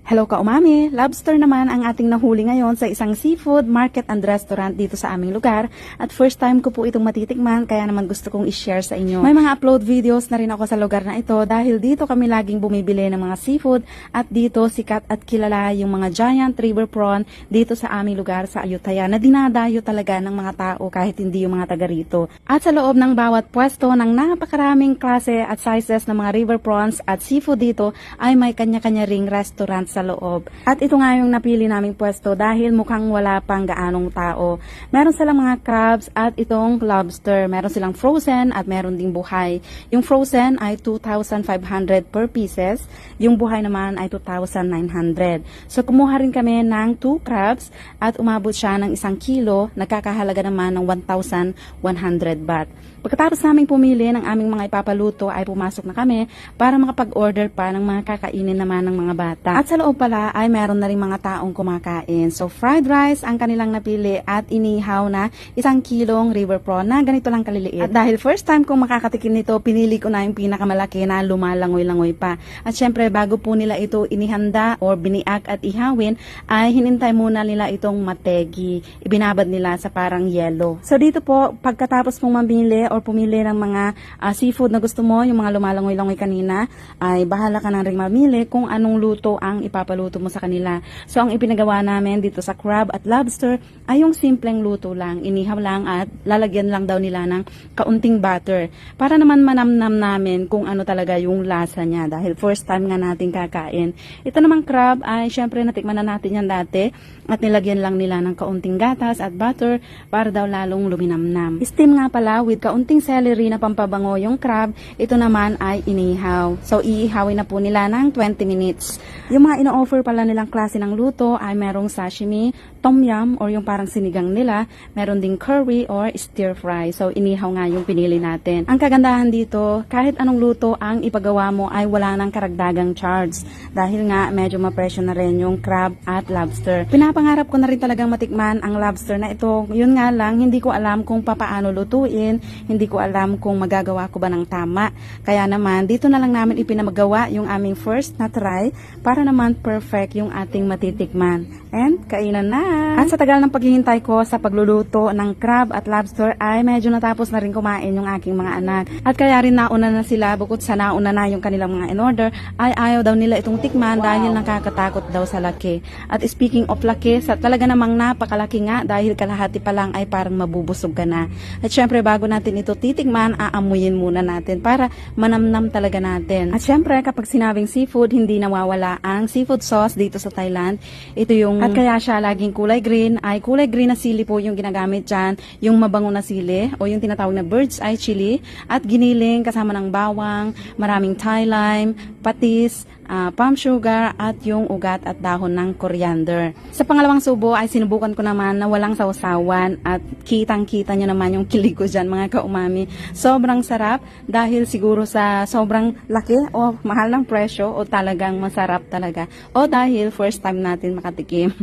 Hello ka-umami! Lobster naman ang ating nahuli ngayon sa isang seafood market and restaurant dito sa aming lugar. At first time ko po itong matitikman, kaya naman gusto kong i-share sa inyo. May mga upload videos na rin ako sa lugar na ito dahil dito kami laging bumibili ng mga seafood at dito sikat at kilala yung mga giant river prawn dito sa aming lugar sa Ayutthaya na dinadayo talaga ng mga tao kahit hindi yung mga taga rito. At sa loob ng bawat pwesto ng napakaraming klase at sizes ng mga river prawns at seafood dito ay may kanya-kanya ring restaurant sa loob. At ito nga yung napili naming pwesto dahil mukhang wala pang gaanong tao. Meron silang mga crabs at itong lobster. Meron silang frozen at meron ding buhay. Yung frozen ay 2,500 per pieces. Yung buhay naman ay 2,900. So kumuha rin kami ng 2 crabs at umabot siya ng 1 kilo. Nagkakahalaga naman ng 1,100 baht. Pagkatapos naming pumili ng aming mga ipapaluto ay pumasok na kami para makapag-order pa ng mga kakainin naman ng mga bata. At sa loob pala ay meron na rin mga taong kumakain. So fried rice ang kanilang napili at inihaw na 1 kilong river prawn na ganito lang kaliliit. At dahil first time kong makakatikim nito, pinili ko na yung pinakamalaki na lumalangoy-langoy pa. At syempre bago po nila ito inihanda or biniak at ihawin ay hinintay muna nila itong mategi. Ibinabad nila sa parang yelo. So dito po pagkatapos pong mamili or pumili ng mga seafood na gusto mo, yung mga lumalangoy-langoy kanina, ay bahala ka nang ring mamili kung anong luto ang ipapaluto mo sa kanila. So ang ipinagawa namin dito sa crab at lobster ay yung simpleng luto lang, inihaw lang at lalagyan lang daw nila ng kaunting butter para naman manamnam namin kung ano talaga yung lasa niya dahil first time nga natin kakain. Ito namang crab ay syempre natikman na natin yan dati at nilagyan lang nila ng kaunting gatas at butter para daw lalong luminamnam. Steam nga pala with kaunting celery na pampabango yung crab. Ito naman ay inihaw. So iihawin na po nila ng 20 minutes. Yung mga ino-offer pala nilang klase ng luto ay merong sashimi, tom yum or yung parang sinigang nila, meron ding curry or stir fry. So inihaw nga yung pinili natin. Ang kagandahan dito, kahit anong luto ang ipagawa mo ay wala nang karagdagang charge dahil nga medyo mapresyo na rin yung crab at lobster. Pinapangarap ko na rin talagang matikman ang lobster na ito. Yun nga lang, hindi ko alam kung papaano lutuin, hindi ko alam kung magagawa ko ba ng tama. Kaya naman, dito na lang namin ipinamagawa yung aming first na try para naman perfect yung ating matitikman. And kainan na! At sa tagal ng paghihintay ko sa pagluluto ng crab at lobster ay medyo natapos na rin kumain yung aking mga anak. At kaya rin nauna na sila, bukod sa nauna na yung kanilang mga in-order, ay ayaw daw nila itong tikman dahil nakakatakot daw sa laki. At speaking of laki, sa talaga namang napakalaki nga dahil kalahati pa lang ay parang mabubusog ka na. At syempre bago natin ito titikman, aamuyin muna natin para manamnam talaga natin. At syempre kapag sinabing seafood, hindi nawawala ang seafood sauce dito sa Thailand. Ito yung, at kaya siya laging kulay green, ay kulay green na sili po yung ginagamit dyan, yung mabango na sili o yung tinatawag na bird's eye chili at giniling kasama ng bawang, maraming Thai lime, patis, palm sugar at yung ugat at dahon ng coriander. Sa pangalawang subo ay sinubukan ko naman na walang sausawan at kitang-kita nyo naman yung kilig ko dyan mga ka-umami. Sobrang sarap dahil siguro sa sobrang laki o mahal ng presyo o talagang masarap talaga o dahil first time natin makatikim.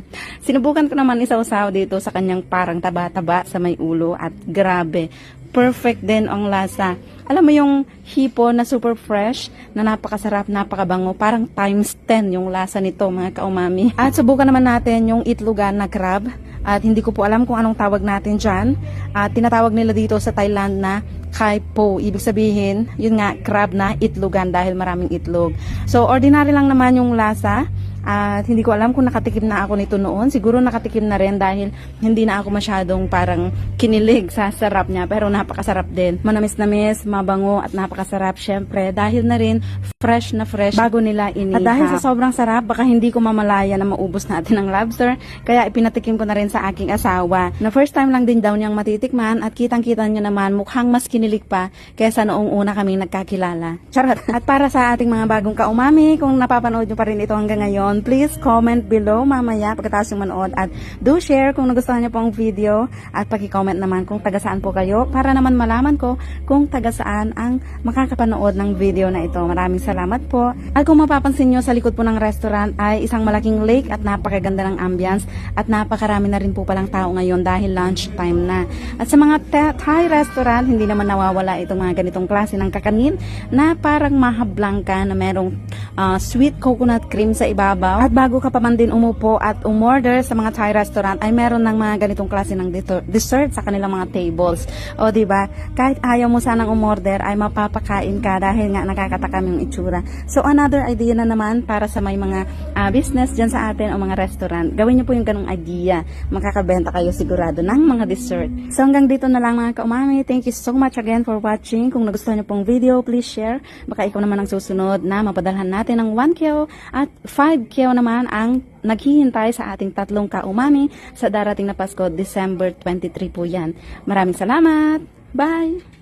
Sinubukan ko naman isausaw dito sa kanyang parang taba-taba sa may ulo at grabe. Perfect din ang lasa. Alam mo yung hipo na super fresh, na napakasarap, napakabango, parang times 10 yung lasa nito mga kaumami. At subukan naman natin yung itlogan na crab. At hindi ko po alam kung anong tawag natin dyan. At tinatawag nila dito sa Thailand na kai po. Ibig sabihin, yun nga, crab na itlogan dahil maraming itlog. So, ordinary lang naman yung lasa. At hindi ko alam kung nakatikim na ako nito noon. Siguro nakatikim na rin dahil hindi na ako masyadong parang kinilig sa sarap niya. Pero napakasarap din. Manamis-namis, mabango at napakasarap syempre. Dahil na rin fresh na fresh bago nila inihaw. At dahil sa sobrang sarap, baka hindi ko mamalaya na maubos natin ang lobster. Kaya ipinatikim ko na rin sa aking asawa. Na first time lang din daw niyang matitikman at kitang-kita niya naman mukhang mas kinilig pa kaysa noong una kaming nagkakilala. Charot! At para sa ating mga bagong kaumami, kung napapanood nyo pa rin ito hanggang ngayon, please comment below mamaya pagkatapos yung manood at do share kung nagustuhan niyo po ang video at paki-comment naman kung taga saan po kayo para naman malaman ko kung taga saan ang makakapanood ng video na ito. Maraming salamat po. At kung mapapansin nyo sa likod po ng restaurant ay isang malaking lake at napakaganda ng ambience at napakarami na rin po palang tao ngayon dahil lunch time na. At sa mga Thai restaurant, hindi naman nawawala itong mga ganitong klase ng kakanin na parang maha blanca na merong sweet coconut cream sa ibabaw sabaw. At bago ka pa man din umupo at umorder sa mga Thai restaurant, ay meron ng mga ganitong klase ng dessert sa kanilang mga tables. O diba, kahit ayaw mo sanang umorder, ay mapapakain ka dahil nga nakakatakam yung itsura. So another idea na naman para sa may mga business dyan sa atin o mga restaurant. Gawin nyo po yung ganong idea. Makakabenta kayo sigurado ng mga dessert. So hanggang dito na lang mga kaumami. Thank you so much again for watching. Kung nagustuhan nyo pong video, please share. Baka ikaw naman ang susunod na mapadalhan natin ng 1 KO at 5 KO naman ang naghihintay sa ating 3 kaumami sa darating na Pasko, December 23 po yan. Maraming salamat! Bye!